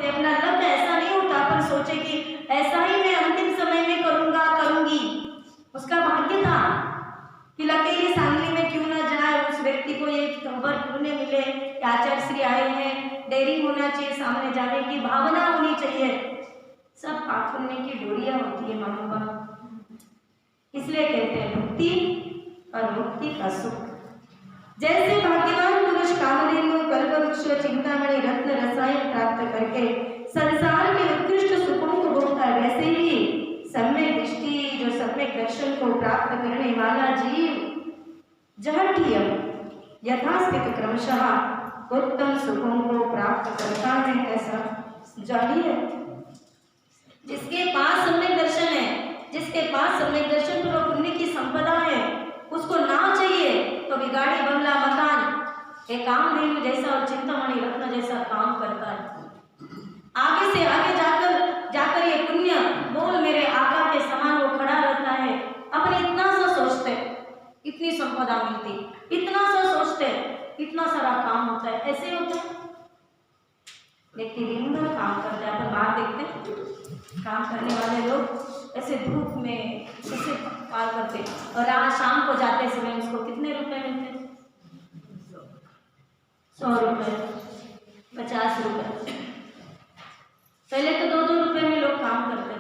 होते हैं। अपना लक्ष्य ऐसा नहीं होता अपन सोचे कि ऐसा ही मैं अंतिम समय में करूंगा करूंगी। उसका भाग्य था कि लकीली सांगली में क्यों ना जाए, उस व्यक्ति को ये खबर क्यों न मिले कि आचार्य श्री आए हैं, देरी होना चाहिए, सामने जाने की भावना होनी चाहिए। सब पाप पुण्य की डोरियां होती है महानुभाव। इसलिए कहते हैं भक्ति और मुक्ति का सुख। जैसे भाग्यवान पुरुष कामधेनु, कल्पवृक्ष, चिंतामणि, रत्न, रसायन प्राप्त करके संसार के उत्कृष्ट सुखों को भोगता है, वैसे ही सम्यक दृष्टि जो सम्यक दर्शन को प्राप्त करने वाला जीव जहठियम यथास्थित क्रमशः उत्तम सुखों को प्राप्त करता है। ऐसा जानिए जिसके पास सम्यक दर्शन है, जिसके पास सम्यक दर्शन पूर्व पुण्य की संपदा है, उसको ना चाहिए तो भी गाड़ी बंगला मकान एक कामधेनु जैसा और चिंतामणि रत्न जैसा काम करता है। आगे से आगे जाकर ये पुण्य बोल मेरे आका के समान वो खड़ा रहता है। अपने इतना सा सोचते इतनी संपदा मिलती, इतना सा सोचते इतना सारा काम होता है, ऐसे होता है। व्यक्ति दिन भर काम करते हैं, अपन बाहर देखते हैं काम करने वाले लोग ऐसे धूप में ऐसे पार करते और आज शाम को जाते समय उसको कितने रुपए मिलते हैं? 100 रुपए, 50 रुपए। पहले तो 2-2 रुपए में लोग काम करते थे।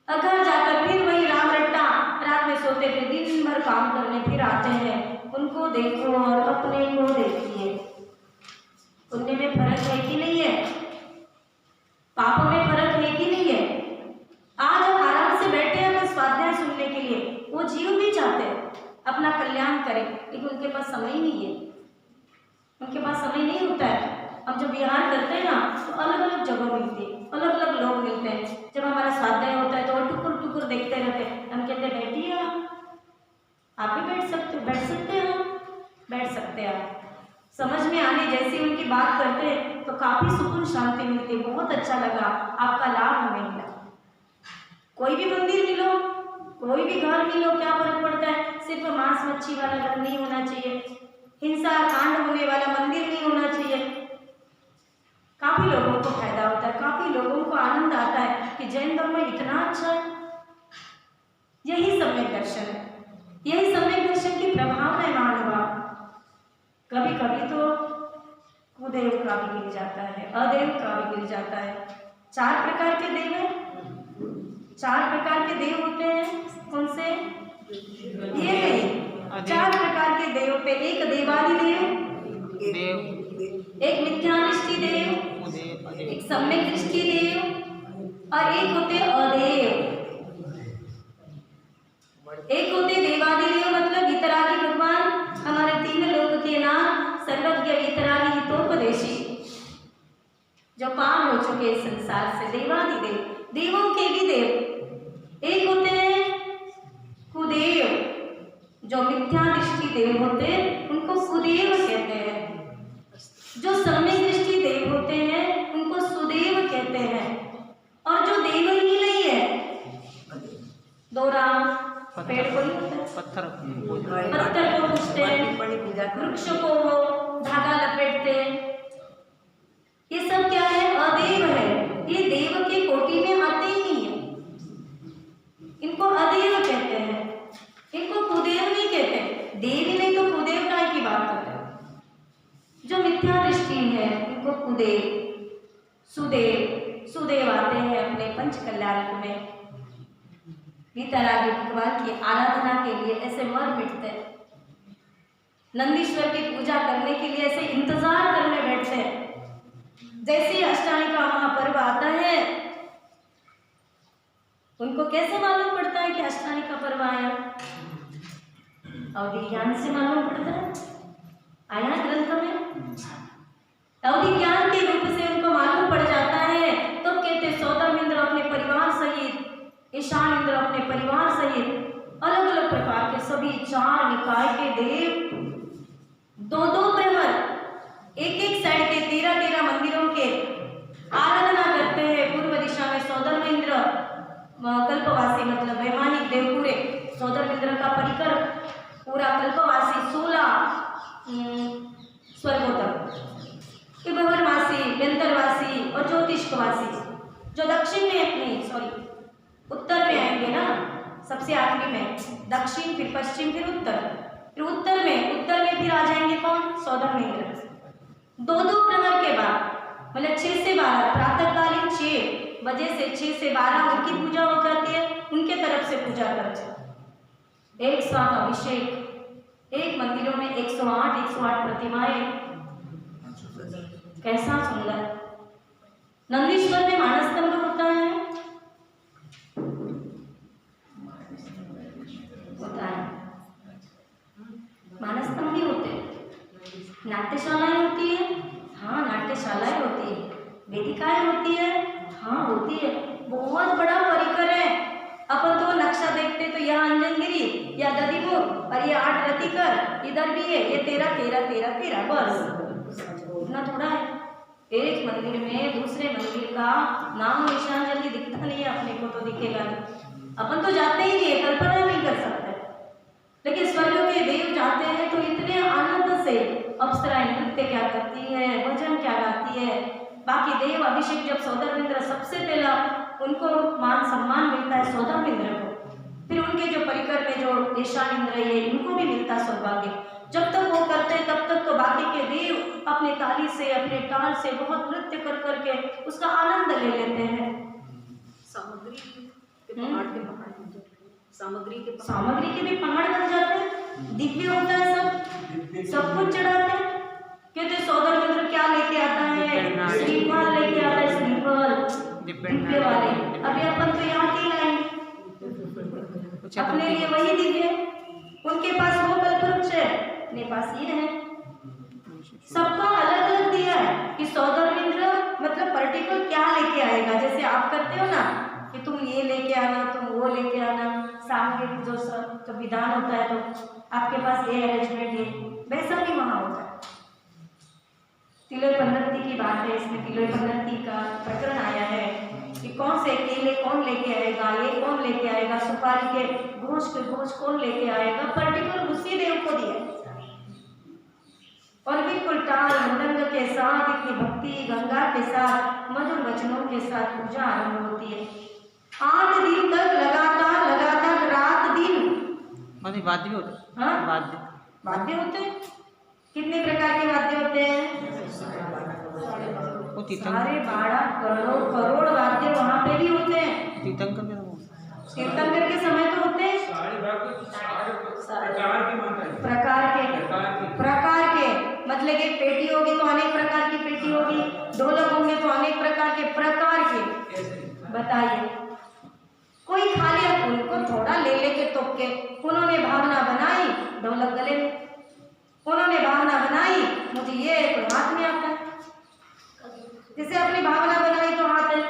अगर जाकर फिर वही राम रट्टा रात में सोते थे, दिन भर काम करने फिर आते हैं। उनको देखो और अपने को देखिए, पुण्य में फर्क है कि नहीं है? पापों में फर्क है कि नहीं है? आज हम आराम से बैठे हैं स्वाध्याय सुनने के लिए, वो जीव भी चाहते हैं अपना कल्याण करें, लेकिन उनके पास समय ही नहीं है। उनके पास समय नहीं होता है। हम जब विहार करते हैं ना तो अलग अलग जगह मिलती है, अलग अलग लोग मिलते हैं। जब हमारा स्वाध्याय होता है तो वो टुकुर टुकुर देखते रहते हैं। हम कहते हैं बैठिए, आप भी बैठ सकते हो, बैठ सकते हो, बैठ सकते हैं आप। समझ में आने जैसी उनकी बात करते हैं तो काफी सुकून शांति मिलती है। बहुत अच्छा लगा, आपका लाभ हमें मिला। कोई भी मंदिर मिलो, कोई भी घर मिलो, क्या फर्क पड़ता है? सिर्फ मांस मच्छी वाला घर नहीं होना चाहिए, हिंसा कांड होने वाला मंदिर नहीं होना चाहिए। काफी लोगों को फायदा होता है, काफी लोगों को आनंद आता है कि जैन धर्म में इतना अच्छा है। यही सम्यक दर्शन है, यही सम्यक दर्शन की प्रभाव है महानुभाव। कभी कभी तो कुदेव का भी गिर जाता है, अदेव का भी गिर जाता है। 4 प्रकार के देव हैं, 4 प्रकार के देव होते हैं। कौन से? ये नहीं, 4 प्रकार के देव पे एक देवादिदेव, एक मिथ्यादृष्टि देव, एक सम्यक दृष्टि देव और एक होते अदेव। एक होते देवादिदेव मतलब वितरागी भगवान, हमारे 3 लोक के नाम सर्वज्ञ वितरागी हितोपदेशी, जो पार हो चुके संसार से। देवादिदेव, देवों के भी देव। एक होते हैं कुदेव, जो मिथ्या दृष्टि देव होते हैं उनको कुदेव कहते हैं। जो सम्यक दृष्टि देव होते हैं उनको सुदेव कहते हैं। और जो देव ही नहीं है, दोरा पेड़ को पत्थर को पूजते हैं, वृक्ष को वो धागा लपेटते हैं, ये सब क्या है? अदेव है। ये देव के कोटि में आते ही नहीं है, इनको अदेव कहते हैं, इनको कुदेव नहीं कहते। देव ही नहीं तो कुदेव काय की बात करते हैं। जो मिथ्या दृष्टि है इनको कुदेव, सुदेव आते हैं अपने पंच कल्याण में। वितरागी भगवान की आराधना के लिए ऐसे मर मिटते हैं, नंदीश्वर की पूजा करने के लिए ऐसे इंतजार करने बैठते हैं। जैसे अष्टमी का महापर्व आता है, उनको कैसे मालूम पड़ता है कि अष्टमी का पर्व आया? अवधि ज्ञान से मालूम पड़ता है, आया ग्रंथ में। अवधि ज्ञान के रूप से उनको मालूम पड़ जाता है। तो कहते सौदामिंद्र अपने परिवार सहित, ईशान इंद्र अपने परिवार सहित अलग अलग प्रकार के सभी 4 निकाय के देव 2-2 प्रहर एक साइड के 13 मंदिरों के आराधना करते हैं। पूर्व दिशा में सौदामिंद्र कल्पवासी मतलब वैमानिक देव, पूरे सौदामिंद्र का परिकर पूरा कल्पवासी 16 स्वर्गों तक, भवनवासी, व्यंतरवासी, जो दक्षिण में नहीं सॉरी उत्तर में आएंगे ना, सबसे आखिरी में दक्षिण, फिर पश्चिम, फिर उत्तर में फिर आ जाएंगे कौन? सौदामिनी इंद्र। 2-2 प्रहर के बाद मतलब 6 से 12 प्रातःकालीन 6 बजे से 6 से 12 उनकी पूजा हो जाती है, उनके तरफ से पूजा करते हैं। 108 अभिषेक, एक मंदिरों में 108 प्रतिमाएं, कैसा सुंदर। नंदीश्वर में मानस्तंभ होता है मानस्तंभ भी होते हैं। नाट्यशालाएं होती है, हाँ नाट्यशालाएं होती है। वेदिकाएं होती है, हाँ होती है। बहुत बड़ा परिकर है। अपन तो नक्शा देखते तो यहाँ अंजनगिरी या ददीपुर और ये 8 रतिकर इधर भी है, ये 13 बस इतना थोड़ा है। एक मंदिर में दूसरे मंदिर का नाम निशान जल्दी दिखता नहीं है, अपने को तो दिखेगा नहीं, अपन तो जाते ही नहीं, कल्पना नहीं कर सकते। लेकिन स्वर्ग के देव जाते हैं तो इतने आनंद से अप्सराएं नृत्य क्या करती है, भजन क्या गाती है। बाकी देव अभिषेक जब सौदामिनी सबसे पहला उनको मान सम्मान मिलता है सौदामिनी को, फिर उनके जो परिकर में जो ईशान इंद्र है इनको भी मिलता सौभाग्य। जब तक वो करते हैं तब तक तो बाकी के देव अपने ताली से अपने ताल से बहुत नृत्य कर करके उसका आनंद ले लेते हैं। सामग्री के भी पहाड़ बन जाते हैं, दिव्य होता है, सब कुछ चढ़ाते हैं। कहते सौदामिनी क्या लेके आता है? श्रीफल लेके आता है, श्रीफल दिव्य वाले। अभी अपन तो यहाँ के लाएंगे, अपने लिए वही दिव्य, उनके पास वो कल्पवृक्ष है, अपने पास ये है। सबका अलग अलग दिया है कि सौदामिनी मतलब पर्टिकुलर क्या लेके आएगा। जैसे आप करते हो ना कि तुम ये लेके आना, तुम वो लेके आना, सामूहिक जो सब विधान होता है तो आपके पास ये अरेंजमेंट है, वैसा भी वहाँ होता है। तिलोई पन्नती की बात है, इसमें तिलोई पन्नती का प्रकरण आया है कि कौन से केले कौन लेके आएगा, ये कौन लेके आएगा, सुपारी के घोष कौन लेके आएगा, पर्टिकुलर उसी देव को दिया। और बिल्कुल ताल मृदंग के साथ इतनी भक्ति गंगा के साथ मधुर वचनों के साथ पूजा आरंभ होती है। 8 दिन तक लगातार रात दिन वाद्य होते हैं। हाँ वाद्य होते हैं। कितने प्रकार के वाद्य होते हैं? सारे 12 करोड़ वाद्य वहाँ पे भी होते हैं। तीर्थंकर के समय तो होते हैं प्रकार के मतलब कि पेटी होगी तो अनेक प्रकार की पेटी होगी, ढोलक होंगे तो अनेक प्रकार के बताइए। कोई खाली उनको थोड़ा ले लेके तोप के उन्होंने भावना बनाई, ढोलक गले में उन्होंने भावना बनाई, मुझे ये तो हाथ में आता है, जैसे अपनी भावना बनाई तो हाथ है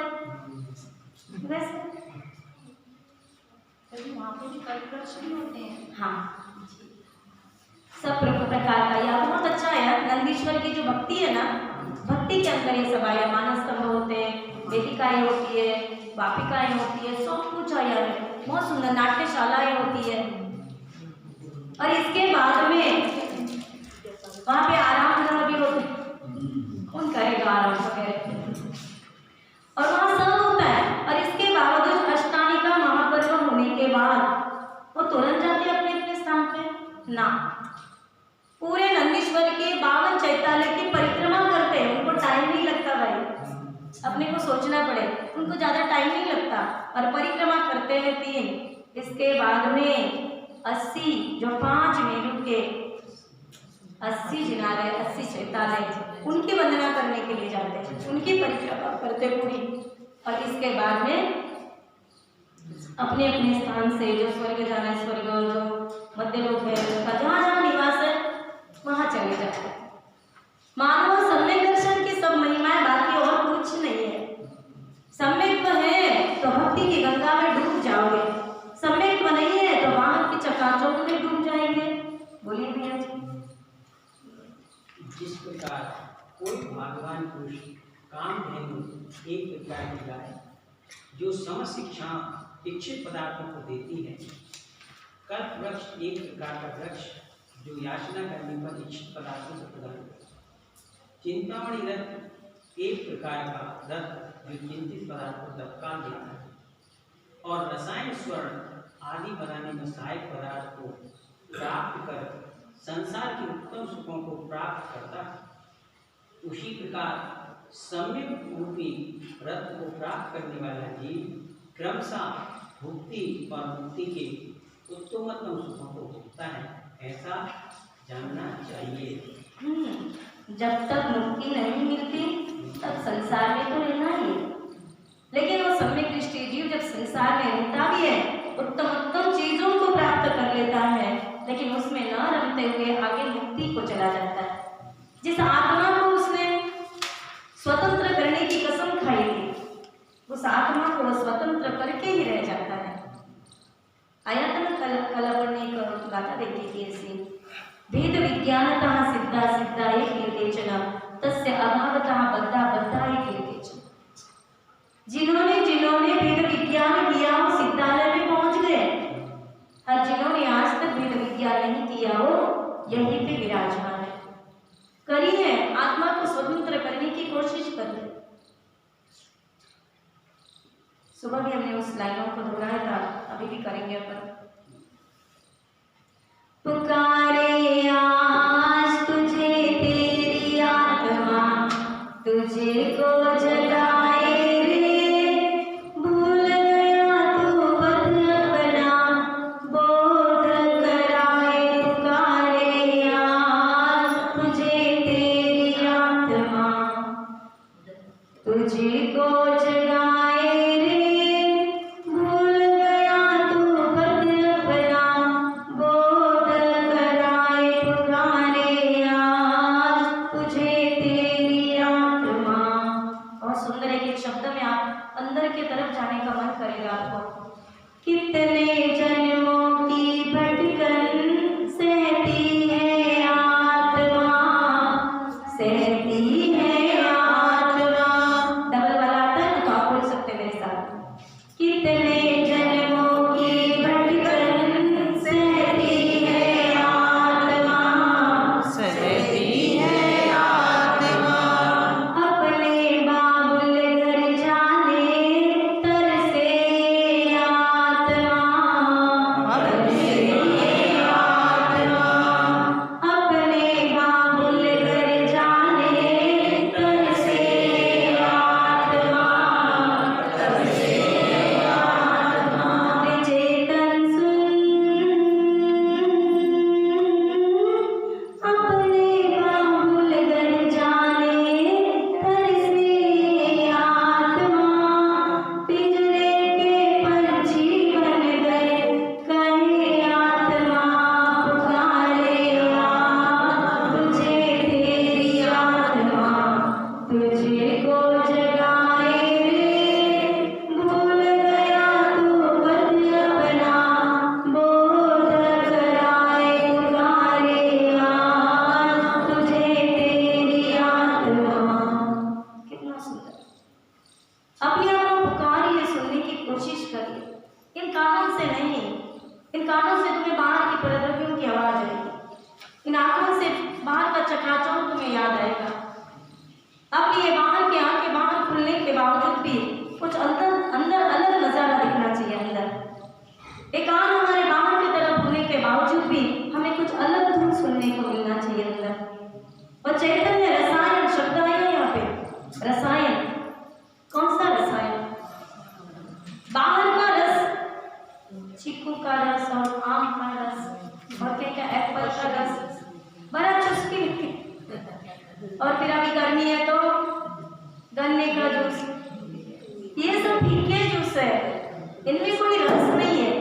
वैसे वहाँ पे भी कल्पवृक्ष होते हैं। हाँ सब प्रकार का यह बहुत अच्छा है। नंदीश्वर की जो भक्ति है ना, भक्ति के अंदर ये सब आया। मानस्तंभ होते हैं, वेदिकाएं होती है, वापिकाएं होती है, सब कुछ आया है। बहुत सुंदर नाट्यशालाएं होती है। और इसके बाद में वहाँ पे आराम गृह भी होते हैं, कौन करेगा आराम वगैरह, और वहाँ सब होता है। और इसके बावजूद अष्टामी का महापर्व होने के बाद वो तुरंत जाते अपने अपने स्थान पे ना, पूरे नंदीश्वर के 52 चैतालय की परिक्रमा करते हैं। उनको टाइम नहीं लगता भाई, अपने को सोचना पड़े, उनको ज़्यादा टाइम नहीं लगता और परिक्रमा करते हैं 3। इसके बाद में 80 जो 5 मेरू के 80 जिनालय 80 चैतालय उनकी वंदना करने के लिए जाते हैं, उनकी परिक्रमा करते पूरी। और इसके बाद में अपने अपने स्थान से जो स्वर्ग जाना है, स्वर्ग जो मध्य लोक है, उसका जहाँ जहाँ निवास है वहाँ चले जाते हैं। मानव सम्यक दर्शन की सब महिमाएं, बाकी और कुछ नहीं है। सम्यक्त्व है तो भक्ति की गंगा में डूब जाओगे, सम्यक्त्व नहीं है तो वाहन की चकाचौंध में डूब जाएंगे। बोलिए भैया जी। जिस प्रकार कोई भगवान पुरुष कामधेनु एक प्रकार की गाय जो समस्त शिक्षा इच्छित पदार्थों को देती है, कल्पवृक्ष एक प्रकार का वृक्ष जो याचना करने पर इच्छित पदार्थों को प्रदान करता है, चिंतामणि रथ एक प्रकार का रथ जो चिंतित पदार्थ को तत्काल देता है और रसायन स्वर्ण आदि बनाने में सहायक पदार्थ को प्राप्त कर संसार के उत्तम सुखों को प्राप्त करता है। उसी प्रकार सम्यक रूपी रथ को प्राप्त करने वाला जीव क्रमशः भुक्ति और मुक्ति के उत्तमोत्तम सुखों को भोगता है, ऐसा जानना चाहिए। जब तक मुक्ति नहीं मिलती तब संसार में तो रहना ही है, लेकिन वो सम्यक दृष्टि जीव जब संसार में रहता भी है, उत्तम उत्तम चीजों को प्राप्त कर लेता है, लेकिन उसमें न रमते हुए आगे मुक्ति को चला जाता है। जिस आत्मा को उसने स्वतंत्र करने की कसम खाई थी, उस आत्मा को स्वतंत्र करके ही रह जाता है। आया था ना कल अपन ने एक गाथा देखी थी ऐसी, भेद विज्ञानतः सिद्धा सिद्धा एक केचन तस्य अभावतः बद्धा बद्धा एक केचन। जिन्होंने भेद विज्ञान किया वो सिद्धालय में पहुंच गए, और जिन्होंने आज तक भेद विज्ञान नहीं किया वो यहीं पे विराजमान है। करिए, आत्मा को स्वतंत्र करने की कोशिश करिए। सुबह भी हमने उस लाइनों को दोहराया था, अभी भी करेंगे अपन। पुकारे आज तुझे तेरी आत्मा, तुझे को जगाए रे, भूल गया तू पद अपना, बोध कराए। पुकारे आज तुझे तेरी आत्मा, तुझे को जगाए रे, भूल गया तू पद अपना, बोध कराए। पुकारे आज तुझे तेरी आत्मा। और सुंदर एक शब्द में आप अंदर की तरफ जाने का मन करेगा आपको। कितने जन्मों की भटकन सहती है आत्मा, सहती है आत्मा। डबल वाला आता है तो आप बोल सकते मेरे साथ। कितने जन्मों की भटकन सहती है आत्मा, सहती है आत्मा। अपने बाबुल घर जाने तरसे आत्मा, तरसे आत्मा। अपने बाबुल घर जाने तरसे आत्मा, तरसे आत्मा। चेतन सुन, अपने बाबुल घर जाने तरसे आत्मा। पिंजरे के पंछी बन गए कहे आत्मा, पुकारे आज तुझे तेरी आत्मा, तुझे को जगाए रे, भूल गया तू पद अपना, बोध कराए। पुकारे आज तुझे तेरी आत्मा। कितना सुंदर। अपने आप को पुकारिए, सुनने की कोशिश करिए। इन कानों से नहीं, इन कानों से तुम्हें बाहर की प्रद्रव्यों की आवाज आएगी, इन आंखों से बाहर का चकाचौंध तुम्हें याद आएगा। अपनी ये बाहर की आंखें बाहर खुलने के बावजूद भी कुछ अंदर अंदर अलग नजारा दिखना चाहिए। अंदर एक कान हमारे बाहर की तरफ होने के बावजूद भी हमें कुछ अलग धुन सुनने को मिलना चाहिए अंदर। और चैतन्य रसायन शब्द आया यहाँ पे। रसायन, कौन सा रसायन? बाहर का रस, चीकू का रस और आम का रस और क्या क्या एप्पल का रस, बड़ा चुस्की मिट्टी। और फिर अभी गर्मी है तो गन्ने का जूस, ये सब फीके जूस है, इनमें कोई रस नहीं है।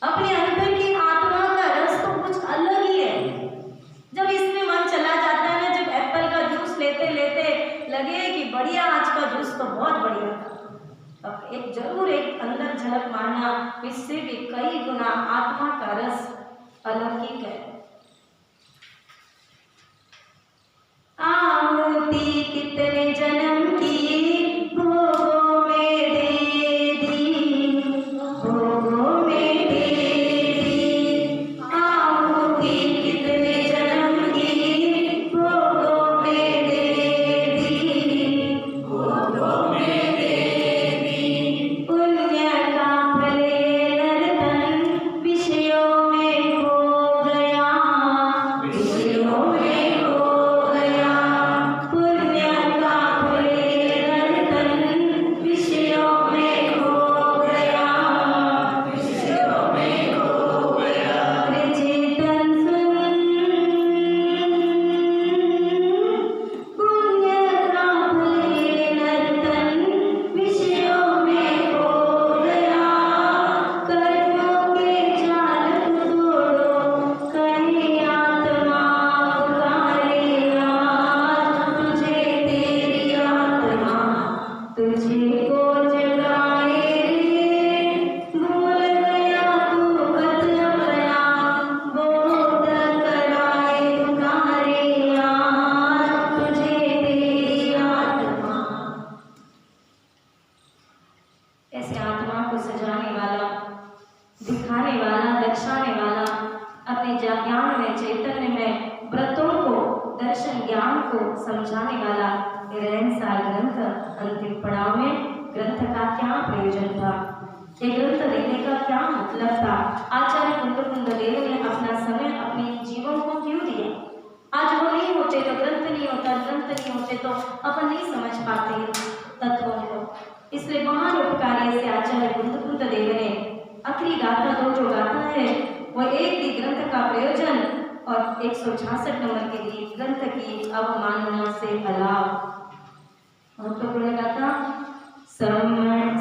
अपने अंदर की आत्मा का रस तो कुछ अलग ही है। जब इसमें मन चला जाता है ना, जब एप्पल का जूस लेते लेते लगे कि बढ़िया, आज का जूस तो बहुत बढ़िया था, अब एक जरूर एक अंदर झलक मारना, इससे भी कई गुना आत्मा का रस अलौकिक है। आहुति कितने जन्म की भोगों में दे दी, भोगों में दे दी। आहुति कितने जन्म की भोगों में दे दी। दिखाने वाला, दर्शाने वाला, अपने ज्ञान में, चैतन्य में व्रतों को, दर्शन ज्ञान को समझाने वाला रहनसार ग्रंथ अंतिम पड़ाव में ग्रंथ का क्या प्रयोजन था, ये ग्रंथ देने का क्या मतलब था, आचार्य कुंद देव ने अपना समय अपने जीवन को क्यों दिया। आज वो नहीं होते तो ग्रंथ नहीं होता, ग्रंथ नहीं होते तो अपन नहीं समझ पाते तत्वों को। इसलिए महान उपकार्य से आचार्य कुंद देव ने आखिरी गाथा दो जो गाथा है वो एक भी ग्रंथ का प्रयोजन और 166 नंबर की ग्रंथ की अवमानना से अलाव महत्वपूर्ण गाथा। सम्मर्णार्थ